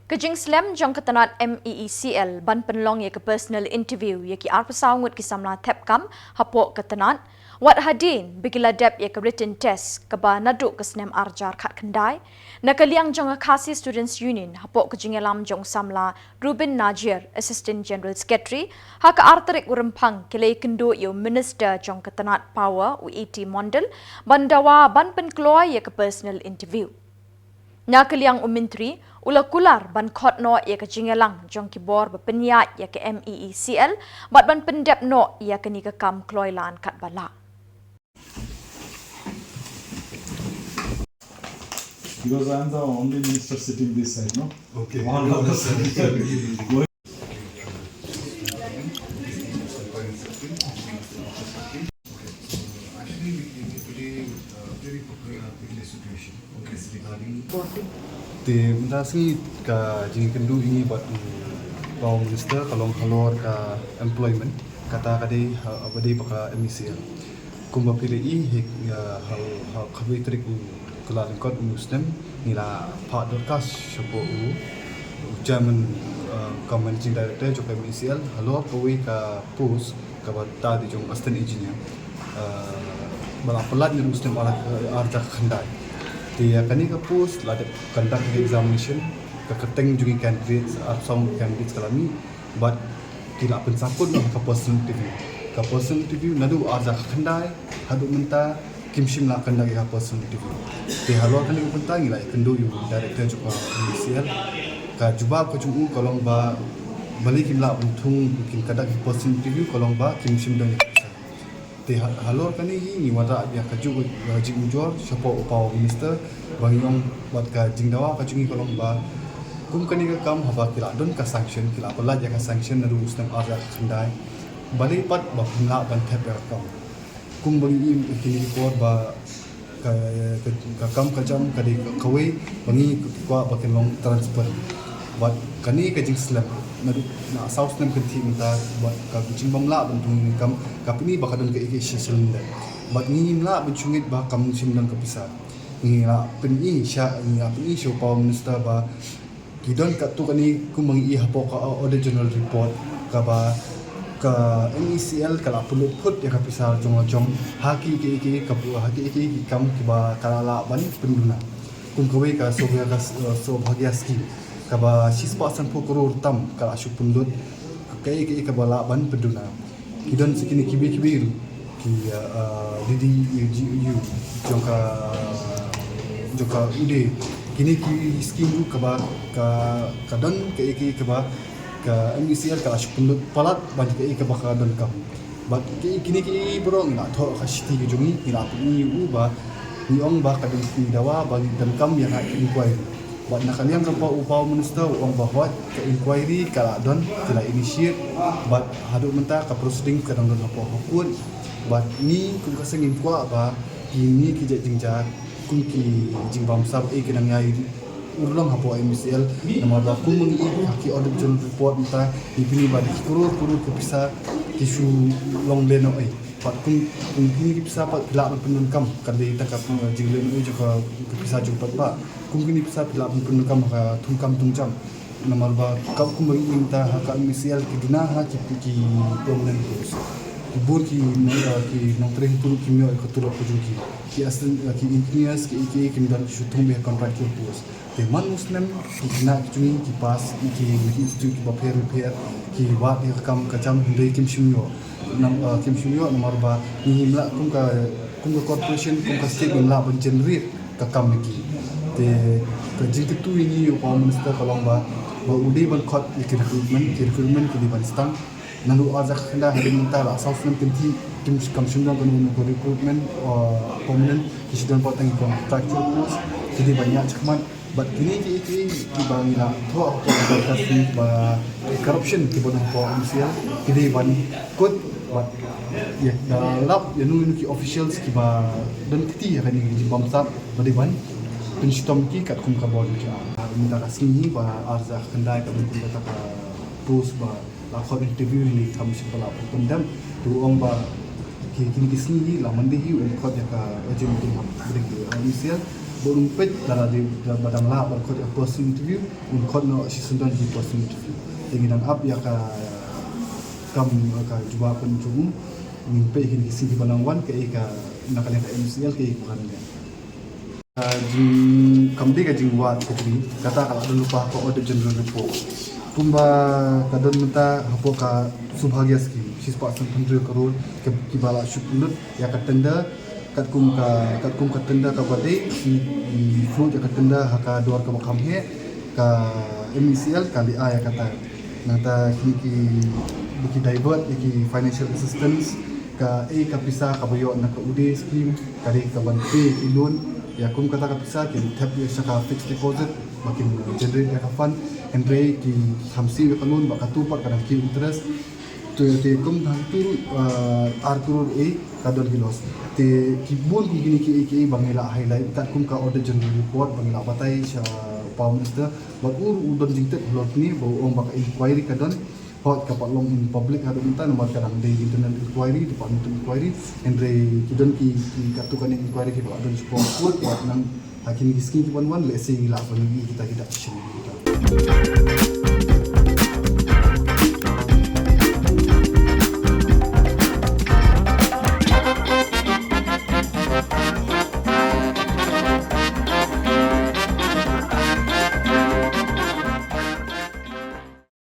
Kajing slam jong ketanat MEECL ban penlong ye ke personal interview ye ki arpasaungut ki samla thepkam hapok ketanat wat hadin bigila dep ye ke written test ke ba nadu ke snem arjar khat kendai nakaliang jong khasi students union hapok kajing elam jong samla Ruben Najir assistant general secretary ha ka artarik urempang kele kendo yo minister jong ketanat power UET model bandawa ban penkloa ye ke personal interview nakaliang umintri ula kular ban khot no ya ke jingelang jong ki bor ba penya ya ke MEECL bat ban pendep no ya ke ni ke kam kloilan kat bala because I am the only minister sitting this side, no? Okay. All of us. Actually, today very popular situation. Okay, regarding the mendasni ka jing kendu ini buat Prime Minister kalong halor ka employment kata kadi abadi paka MECL. Kumba pilih hik hal khawi trik kelan kot muslim nila pak dorkas sabo German managing director jok MECL halor kawi ka post ka bata di jong assistant engineer bala pelat ni muslim arja khandai dia kani ka post la conduct examination ka keteng jungi candidates some candidates kalami but tidak pensakut ka personal interview nadu arja khandai hadu menta kimshim la kanda ka personal interview te halwa kani pentang ila kendo yu director jok MECL ka juba ko jungu kolong ba balik kimla untung kim kada personal interview kolong ba kimshim dang te halor kani ni wada dia kaju jing ujor siapa upau minister bang yong buat ka jingdawa ka jungi kolong ba kum kani ka kam haba kila don ka sanction kila pala ja ka sanction na rules nam arja khandai bali pat ba pula ban thep ka kam kum bang im kini report ba ka kam ka jam ka de kawai bangi kwa ba kelong transfer buat kani ka jing slam na south nam kanti mata buat ka jing bangla bentung kam kapini bakadon ke cylinder but ni la bencungit ba kam simdan ke pisah ni la peni sya ni apni show power minister ba kidon ka tu kani kumang I hapo ka order general report ka ba ka MECL kala pulut put ya ka pisah jong haki ke ka haki ke kam ki ba kala ban penduna kum kawe ka so bhagia scheme kaba 6% pokror tam kala syuk pundut kai ka bala ban penduna kidon sekini kibi ki didi UGU jongka ude kini ki scheme kaba ka don ka ba ka MECL kala syuk pundut palat ban ka ba ka don kam but kini ki borong na tho ka shiti jungi ila ni ba ni ong ba ka don ki dawa bagi dan kam yang inquiry buat nakaliang kapal upau minister uang bahwa ke inquiry kala don kala initiate buat hadu menta ka proceeding ka don apa hukun buat ni kum ka sengin kwa ba kini ki jingja kum ki jing bamsa kenang yai urlong hapo MECL nama ba kum mengi ki audit journal report menta dipini ba di kurur ke bisa isu long leno pat kum kini bisa pat bila penun kam kali ta ka jing leno juga bisa jumpa ba kum kini bisa bila penun kam ka tungkam tungjam nama ba ka kum minta ka MECL ki dina ha ki prominent post bur ki nong treng puru kimio ko turo ko juki ki asli ki engineers ki dan shutung be contractual post te man muslim ki na ki ki pas ki institute ki ba repair ki wa ki kam ka jam hindai kim shimyo kim shimyo nomor ba ni himla kum ka corporation kum ka state la ban generate ka kam ki te ka jing tu ini yo pa minister kalong ba ude ban khot ki recruitment ki ban stang nalu arja khanda hari minta la south nam kinti tim kamshunda ban ko recruitment permanent kisdan potang contractual post jadi banyak cakman but kini ki bangila tho ka ba corruption ki bon po MECL kini ban kut but ya dalap ya nu ki officials ki ba dan kiti ya kan ni bamsa bade ban penstom ki kat kum ka bon ki minta kasini ba arja khanda ka ban kata ka post ba la khot interview ni tham si pala pendam tu ong ba kini kisni la mandi hi khot ya ka agent tu MECL Borong pej darah di badang lah berkot person interview, unkot no si sundan di person interview. Dengan up ya kam jua pencung mimpi hin kisi di banangwan ke nakalnya ke MCL ke ikuran dia. Kam dia jing wat ketri kata kalau ada lupa ko order general report. Tumba kadon minta hapo ka subhagya scheme 6.100 crore ke kibala syukulut ya katenda katkum ka tenda ka bade di float ya katenda haka dor ka makam he ka MCL kali a ya kata nata ki buki divert ki financial assistance ka pisa ka boyo na ka ude scheme kari ka ban pay ki loan ya kum kata ka pisa ki tap ya saka fixed deposit makin generate ya ka fund andre ki hamsi ka loan ba ka tupat kadang ki interest te kum hantu arkurur kadol gilos te kibun ki gini ki bangela highlight kat kum ka order general report bangela batai sha Power Minister buat udon jingtet lot ni bau ong baka inquiry kadon hot kapat long in public ada minta nomor kadang dari internal inquiry department inquiry andre kidon ki katukan inquiry ki adon support buat nang hakim giskin ki wan let's say la kita action kita